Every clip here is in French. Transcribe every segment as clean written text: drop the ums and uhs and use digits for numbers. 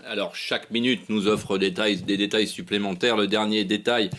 Alors, chaque minute nous offre des détails supplémentaires. Le dernier détail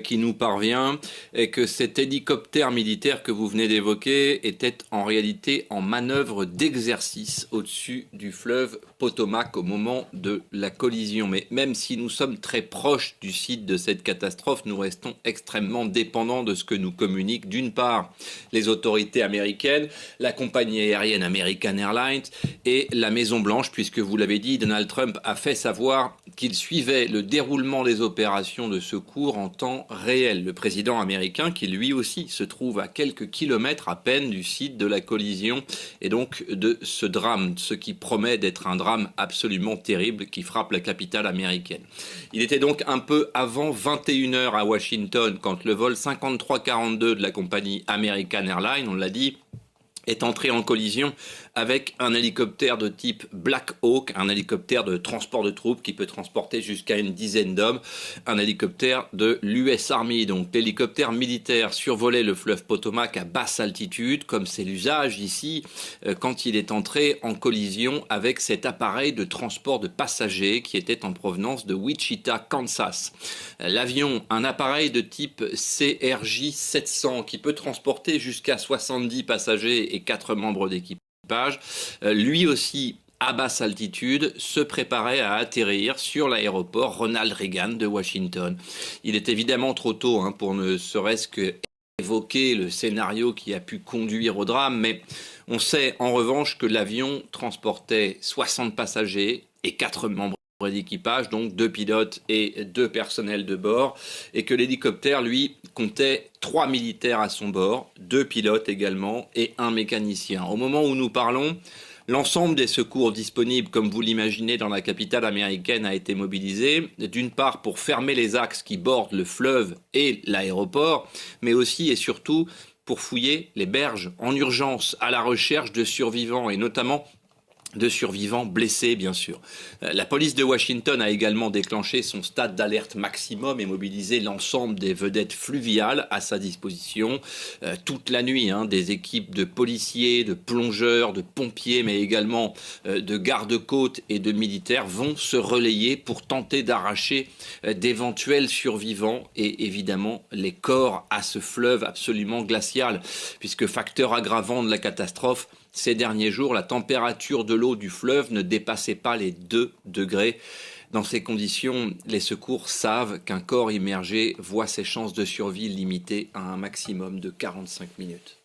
qui nous parvient est que cet hélicoptère militaire que vous venez d'évoquer était en réalité en manœuvre d'exercice au-dessus du fleuve Potomac au moment de la collision. Mais même si nous sommes très proches du site de cette catastrophe, nous restons extrêmement dépendants de ce que nous communiquent d'une part les autorités américaines, la compagnie aérienne American Airlines et la Maison-Blanche, puisque vous l'avez dit, Donald Trump a fait savoir qu'il suivait le déroulement des opérations de secours en temps réel. Le président américain, qui lui aussi se trouve à quelques kilomètres à peine du site de la collision et donc de ce drame, ce qui promet d'être un drame absolument terrible qui frappe la capitale américaine. Il était donc un peu avant 21h à Washington quand le vol 5342 de la compagnie American Airlines, on l'a dit, est entré en collision avec un hélicoptère de type Black Hawk, un hélicoptère de transport de troupes qui peut transporter jusqu'à une dizaine d'hommes, un hélicoptère de l'US Army. Donc l'hélicoptère militaire survolait le fleuve Potomac à basse altitude, comme c'est l'usage ici, quand il est entré en collision avec cet appareil de transport de passagers qui était en provenance de Wichita, Kansas. L'avion, un appareil de type CRJ 700 qui peut transporter jusqu'à 70 passagers et 4 membres d'équipage, lui aussi à basse altitude, se préparait à atterrir sur l'aéroport Ronald Reagan de Washington. Il est évidemment trop tôt pour ne serait-ce que évoquer le scénario qui a pu conduire au drame, mais on sait en revanche que l'avion transportait 60 passagers et 4 membres d'équipage, donc 2 pilotes et 2 personnels de bord, et que l'hélicoptère, lui, comptait 3 militaires à son bord, 2 pilotes également et 1 mécanicien. Au moment où nous parlons, l'ensemble des secours disponibles, comme vous l'imaginez, dans la capitale américaine a été mobilisé, d'une part pour fermer les axes qui bordent le fleuve et l'aéroport, mais aussi et surtout pour fouiller les berges en urgence à la recherche de survivants et notamment de survivants blessés, bien sûr. La police de Washington a également déclenché son stade d'alerte maximum et mobilisé l'ensemble des vedettes fluviales à sa disposition. Toute la nuit, des équipes de policiers, de plongeurs, de pompiers, mais également de gardes-côtes et de militaires vont se relayer pour tenter d'arracher d'éventuels survivants et évidemment les corps à ce fleuve absolument glacial, puisque facteur aggravant de la catastrophe, ces derniers jours, la température de l'eau du fleuve ne dépassait pas les 2 degrés. Dans ces conditions, les secours savent qu'un corps immergé voit ses chances de survie limitées à un maximum de 45 minutes.